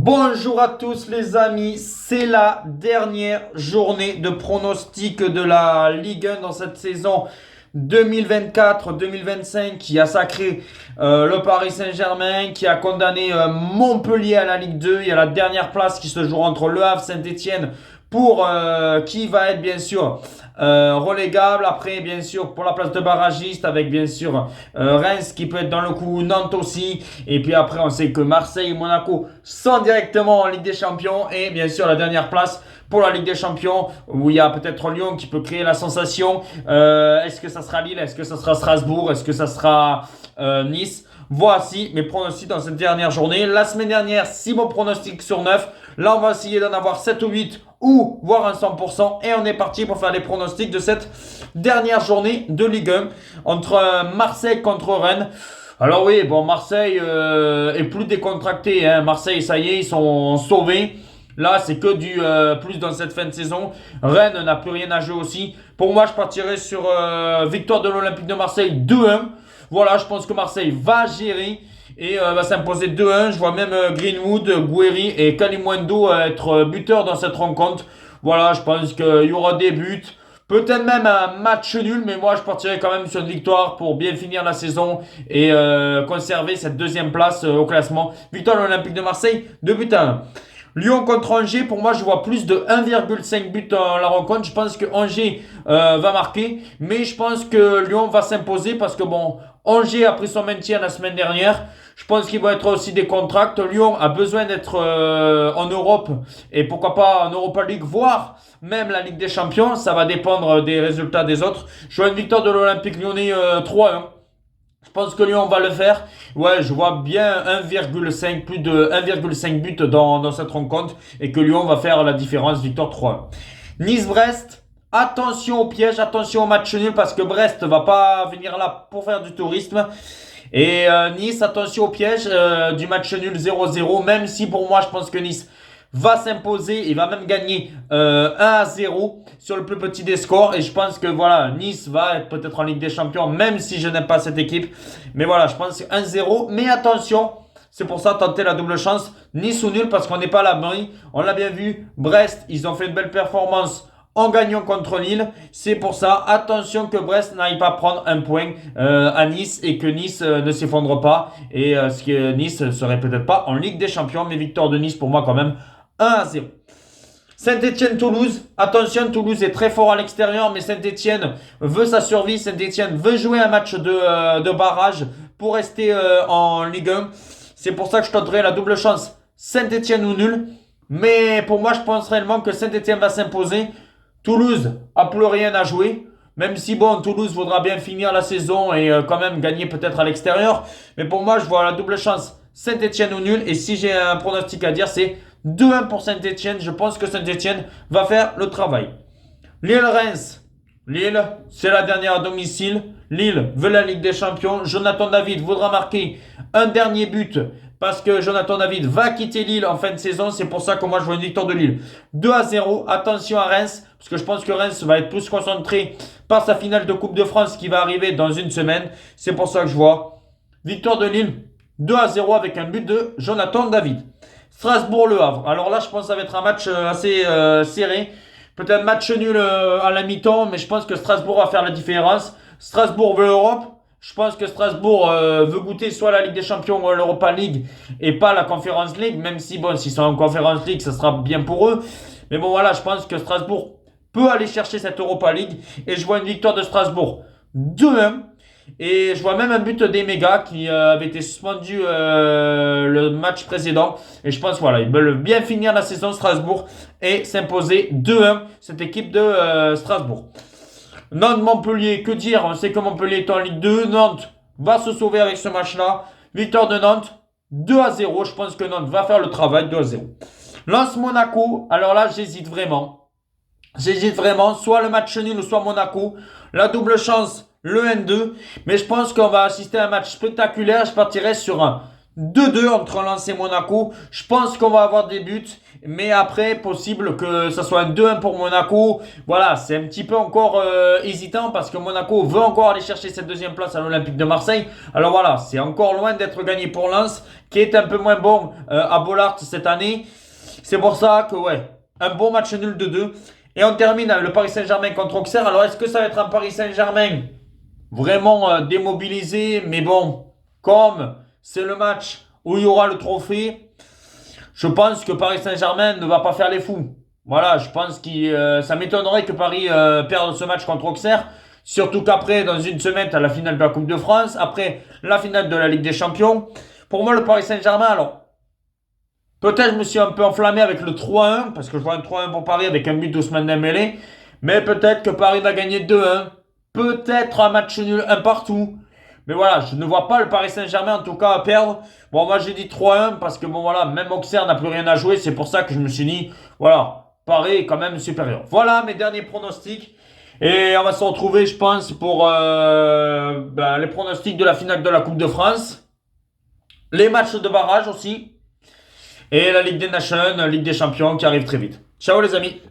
Bonjour à tous les amis, c'est la dernière journée de pronostic de la Ligue 1 dans cette saison 2024-2025 qui a sacré le Paris Saint-Germain, qui a condamné Montpellier à la Ligue 2. Il y a la dernière place qui se joue entre Le Havre, Saint-Etienne pour qui va être bien sûr relégable. Après bien sûr pour la place de barragiste avec bien sûr Reims qui peut être dans le coup, Nantes aussi. Et puis après on sait que Marseille et Monaco sont directement en Ligue des Champions. Et bien sûr la dernière place pour la Ligue des Champions où il y a peut-être Lyon qui peut créer la sensation. Est-ce que ça sera Lille? Est-ce que ça sera Strasbourg? Est-ce que ça sera Nice? Voici mes pronostics dans cette dernière journée. La semaine dernière, 6 bons pronostics sur 9. Là, on va essayer d'en avoir 7 ou 8 ou voire un 100%. Et on est parti pour faire les pronostics de cette dernière journée de Ligue 1 entre Marseille contre Rennes. Alors oui, bon, Marseille est plus décontracté, hein. Marseille, ça y est, ils sont sauvés. Là, c'est que du plus dans cette fin de saison. Rennes n'a plus rien à jouer aussi. Pour moi, je partirai sur victoire de l'Olympique de Marseille 2-1. Voilà, je pense que Marseille va gérer et va s'imposer 2-1. Je vois même Greenwood, Guéry et Kalimundo être buteurs dans cette rencontre. Voilà, je pense qu'il y aura des buts. Peut-être même un match nul, mais moi je partirai quand même sur une victoire pour bien finir la saison et conserver cette deuxième place au classement. Victoire de l'Olympique de Marseille, 2 buts à 1. Lyon contre Angers, pour moi je vois plus de 1,5 buts dans la rencontre. Je pense que Angers va marquer, mais je pense que Lyon va s'imposer parce que bon, Angers a pris son maintien la semaine dernière. Je pense qu'il va être aussi des contracts. Lyon a besoin d'être en Europe et pourquoi pas en Europa League, voire même la Ligue des Champions. Ça va dépendre des résultats des autres. Je vois une victoire de l'Olympique Lyonnais 3-1. Je pense que Lyon va le faire. Ouais, je vois bien 1,5, plus de 1,5 buts dans cette rencontre et que Lyon va faire la différence, victoire 3. Nice-Brest, attention au piège, attention au match nul parce que Brest va pas venir là pour faire du tourisme. Et Nice, attention au piège du match nul 0-0, même si pour moi je pense que Nice va s'imposer et va même gagner 1-0 sur le plus petit des scores. Et je pense que voilà, Nice va être peut-être en Ligue des Champions, même si je n'aime pas cette équipe. Mais voilà, je pense que 1-0. Mais attention, c'est pour ça tenter la double chance. Nice ou nul parce qu'on n'est pas à l'abri. On l'a bien vu, Brest, ils ont fait une belle performance en gagnant contre Lille. C'est pour ça, attention que Brest n'aille pas prendre un point à Nice et que Nice ne s'effondre pas. Et ce que Nice serait peut-être pas en Ligue des Champions, mais victoire de Nice pour moi quand même 1-0. Saint-Etienne-Toulouse, attention, Toulouse est très fort à l'extérieur, mais Saint-Etienne veut sa survie, Saint-Etienne veut jouer un match de barrage pour rester en Ligue 1. C'est pour ça que je tenterai la double chance Saint-Etienne ou nul. Mais pour moi, je pense réellement que Saint-Etienne va s'imposer. Toulouse a plus rien à jouer. Même si bon, Toulouse voudra bien finir la saison et quand même gagner peut-être à l'extérieur. Mais pour moi, je vois la double chance Saint-Etienne ou nul. Et si j'ai un pronostic à dire, c'est 2-1 pour Saint-Etienne. Je pense que Saint-Etienne va faire le travail. Lille-Reims. Lille, c'est la dernière à domicile. Lille veut la Ligue des Champions. Jonathan David voudra marquer un dernier but parce que Jonathan David va quitter Lille en fin de saison. C'est pour ça que moi je vois une victoire de Lille 2-0. Attention à Reims parce que je pense que Reims va être plus concentré par sa finale de Coupe de France qui va arriver dans une semaine. C'est pour ça que je vois victoire de Lille 2-0 avec un but de Jonathan David. Strasbourg-Le Havre. Alors là, je pense que ça va être un match assez serré. Peut-être match nul à la mi-temps, mais je pense que Strasbourg va faire la différence. Strasbourg veut l'Europe. Je pense que Strasbourg veut goûter soit la Ligue des Champions ou l'Europa League et pas la Conference League. Même si, bon, s'ils sont en Conference League, ça sera bien pour eux. Mais bon, voilà, je pense que Strasbourg peut aller chercher cette Europa League. Et je vois une victoire de Strasbourg 2-1. Et je vois même un but d'Emega qui avait été suspendu le match précédent. Et je pense voilà, ils veulent bien finir la saison Strasbourg et s'imposer 2-1 cette équipe de Strasbourg. Nantes-Montpellier, que dire? On sait que Montpellier est en Ligue 2. Nantes va se sauver avec ce match-là. Victoire de Nantes 2-0. Je pense que Nantes va faire le travail 2-0. Lens-Monaco. Alors là, j'hésite vraiment. Soit le match nul, soit Monaco. La double chance, le N2. Mais je pense qu'on va assister à un match spectaculaire. Je partirai sur un 2-2 entre Lens et Monaco. Je pense qu'on va avoir des buts. Mais après, possible que ça soit un 2-1 pour Monaco. Voilà, c'est un petit peu encore hésitant parce que Monaco veut encore aller chercher cette deuxième place à l'Olympique de Marseille. Alors voilà, c'est encore loin d'être gagné pour Lens, qui est un peu moins bon à Bollaert cette année. C'est pour ça que, ouais, un bon match nul de 2. Et on termine avec le Paris Saint-Germain contre Auxerre. Alors, est-ce que ça va être un Paris Saint-Germain vraiment démobilisé? Mais bon, comme c'est le match où il y aura le trophée, je pense que Paris Saint-Germain ne va pas faire les fous. Voilà, je pense que ça m'étonnerait que Paris perde ce match contre Auxerre. Surtout qu'après, dans une semaine, tu as la finale de la Coupe de France. Après, la finale de la Ligue des Champions. Pour moi, le Paris Saint-Germain, alors, peut-être je me suis un peu enflammé avec le 3-1, parce que je vois un 3-1 pour Paris avec un but d'Ousmane Dembélé. Mais peut-être que Paris va gagner 2-1. Peut-être un match nul, un partout. Mais voilà, je ne vois pas le Paris Saint-Germain en tout cas à perdre. Bon, moi j'ai dit 3-1 parce que bon voilà, même Auxerre n'a plus rien à jouer. C'est pour ça que je me suis dit, voilà, Paris est quand même supérieur. Voilà mes derniers pronostics. Et on va se retrouver, je pense, pour les pronostics de la finale de la Coupe de France. Les matchs de barrage aussi. Et la Ligue des Nations, Ligue des Champions qui arrive très vite. Ciao les amis.